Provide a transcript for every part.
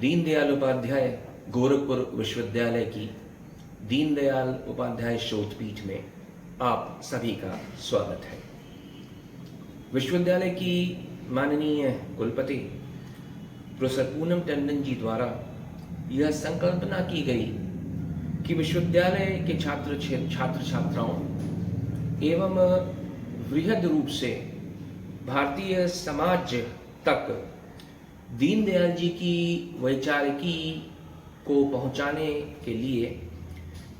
दीनदयाल उपाध्याय गोरखपुर विश्वविद्यालय की दीनदयाल उपाध्याय शोध पीठ में आप सभी का स्वागत है। विश्वविद्यालय की माननीय कुलपति प्रोफेसर पूनम टंडन जी द्वारा यह संकल्पना की गई कि विश्वविद्यालय के छात्र छात्राओं एवं वृहद रूप से भारतीय समाज तक दीनदयाल जी की वैचारिकी को पहुंचाने के लिए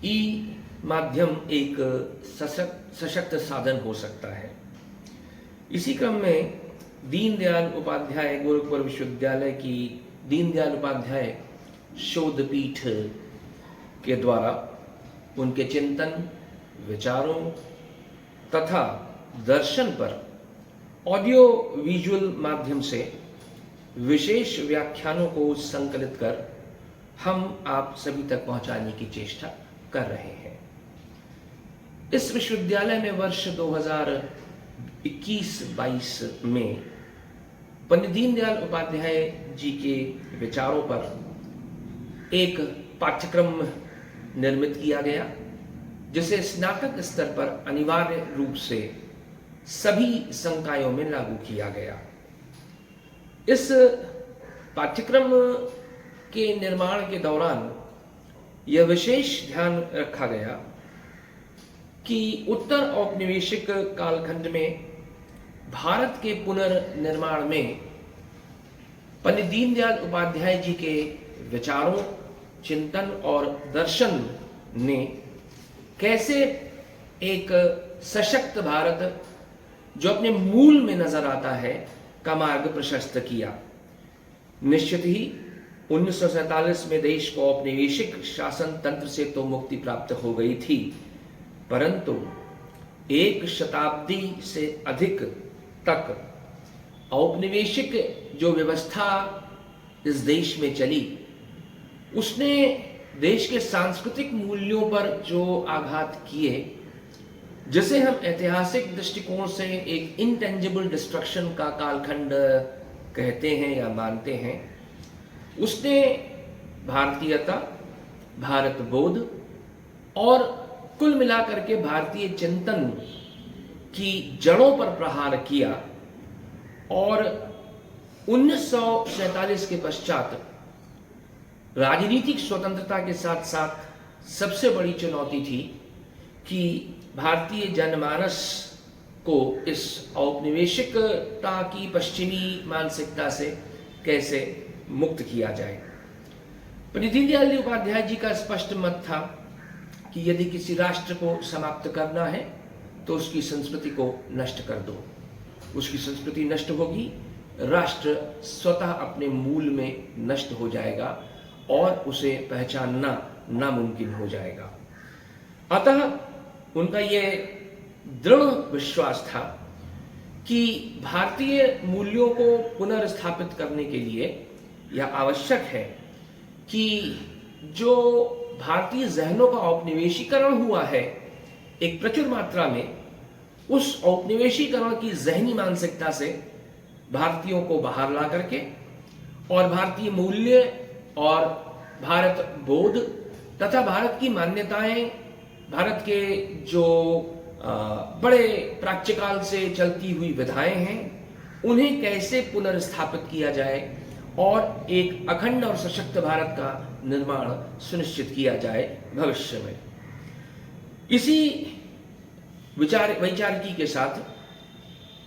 ई माध्यम एक सशक्त साधन हो सकता है। इसी क्रम में दीनदयाल उपाध्याय गोरखपुर विश्वविद्यालय की दीनदयाल उपाध्याय शोध पीठ के द्वारा उनके चिंतन, विचारों तथा दर्शन पर ऑडियो विजुअल माध्यम से विशेष व्याख्यानों को संकलित कर हम आप सभी तक पहुंचाने की चेष्टा कर रहे हैं। इस विश्वविद्यालय में वर्ष 2021-22 में पंडित दीनदयाल उपाध्याय जी के विचारों पर एक पाठ्यक्रम निर्मित किया गया, जिसे स्नातक स्तर पर अनिवार्य रूप से सभी संकायों में लागू किया गया। इस पाठ्यक्रम के निर्माण के दौरान यह विशेष ध्यान रखा गया कि उत्तर औपनिवेशिक कालखंड में भारत के पुनर्निर्माण में पंडित दीनदयाल उपाध्याय जी के विचारों, चिंतन और दर्शन ने कैसे एक सशक्त भारत जो अपने मूल में नजर आता है का मार्ग प्रशस्त किया। निश्चित ही 1947 में देश को औपनिवेशिक शासन तंत्र से तो मुक्ति प्राप्त हो गई थी, परंतु एक शताब्दी से अधिक तक औपनिवेशिक जो व्यवस्था इस देश में चली, उसने देश के सांस्कृतिक मूल्यों पर जो आघात किए, जिसे हम ऐतिहासिक दृष्टिकोण से एक इंटेंजिबल डिस्ट्रक्शन का कालखंड कहते हैं या मानते हैं, उसने भारतीयता, भारत बोध और कुल मिलाकर के भारतीय चिंतन की जड़ों पर प्रहार किया। और 1947 के पश्चात राजनीतिक स्वतंत्रता के साथ साथ सबसे बड़ी चुनौती थी कि भारतीय जनमानस को इस औपनिवेशिकता की पश्चिमी मानसिकता से कैसे मुक्त किया जाए। पंडित दीनदयाल उपाध्याय जी का स्पष्ट मत था कि यदि किसी राष्ट्र को समाप्त करना है तो उसकी संस्कृति को नष्ट कर दो। उसकी संस्कृति नष्ट होगी, राष्ट्र स्वतः अपने मूल में नष्ट हो जाएगा और उसे पहचानना नामुमकिन हो जाएगा। अतः उनका यह दृढ़ विश्वास था कि भारतीय मूल्यों को पुनर्स्थापित करने के लिए यह आवश्यक है कि जो भारतीय जहनों का औपनिवेशीकरण हुआ है एक प्रचुर मात्रा में, उस औपनिवेशीकरण की जहनी मानसिकता से भारतीयों को बाहर ला करके और भारतीय मूल्य और भारत बोध तथा भारत की मान्यताएं, भारत के जो बड़े प्राच्यकाल से चलती हुई विधाएं हैं, उन्हें कैसे पुनर्स्थापित किया जाए और एक अखंड और सशक्त भारत का निर्माण सुनिश्चित किया जाए भविष्य में। इसी वैचारिकी के साथ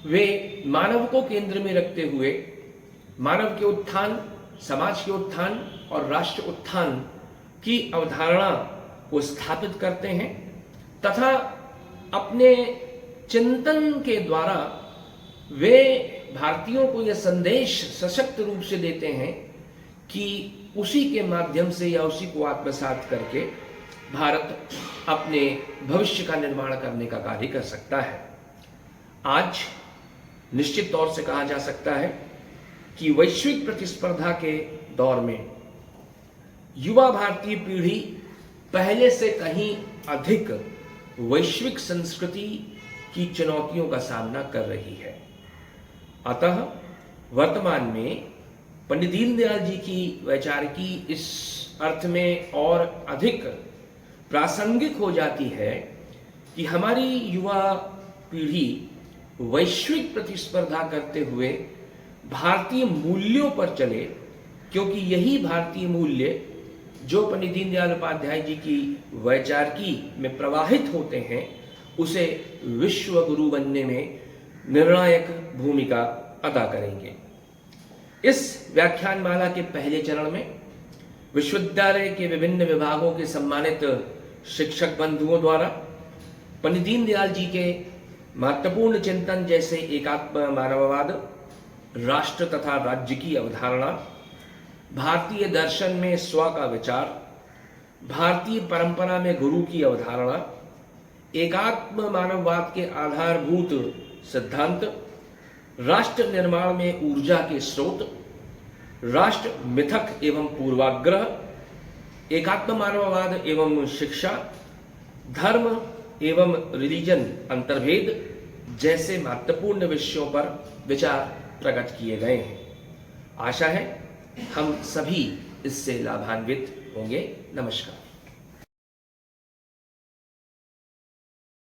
वे मानव को केंद्र में रखते हुए मानव के उत्थान, समाज के उत्थान और राष्ट्र उत्थान की अवधारणा को स्थापित करते हैं तथा अपने चिंतन के द्वारा वे भारतीयों को यह संदेश सशक्त रूप से देते हैं कि उसी के माध्यम से या उसी को आत्मसात करके भारत अपने भविष्य का निर्माण करने का कार्य कर सकता है। आज निश्चित तौर से कहा जा सकता है कि वैश्विक प्रतिस्पर्धा के दौर में युवा भारतीय पीढ़ी पहले से कहीं अधिक वैश्विक संस्कृति की चुनौतियों का सामना कर रही है। अतः वर्तमान में पंडित दीनदयाल जी की वैचारिकी इस अर्थ में और अधिक प्रासंगिक हो जाती है कि हमारी युवा पीढ़ी वैश्विक प्रतिस्पर्धा करते हुए भारतीय मूल्यों पर चले, क्योंकि यही भारतीय मूल्य जो पंडित दीनदयाल उपाध्याय जी की वैचारिकी में प्रवाहित होते हैं, उसे विश्व गुरु बनने में निर्णायक भूमिका अदा करेंगे। इस व्याख्यानमाला के पहले चरण में विश्वविद्यालय के विभिन्न विभागों के सम्मानित शिक्षक बंधुओं द्वारा पंडित दीनदयाल जी के महत्वपूर्ण चिंतन जैसे एकात्म मानववाद, राष्ट्र तथा राज्य की अवधारणा, भारतीय दर्शन में स्व का विचार, भारतीय परंपरा में गुरु की अवधारणा, एकात्म मानववाद के आधारभूत सिद्धांत, राष्ट्र निर्माण में ऊर्जा के स्रोत, राष्ट्र मिथक एवं पूर्वाग्रह, एकात्म मानववाद एवं शिक्षा, धर्म एवं रिलीजन अंतर्भेद जैसे महत्वपूर्ण विषयों पर विचार प्रकट किए गए हैं। आशा है हम सभी इससे लाभान्वित होंगे। नमस्कार।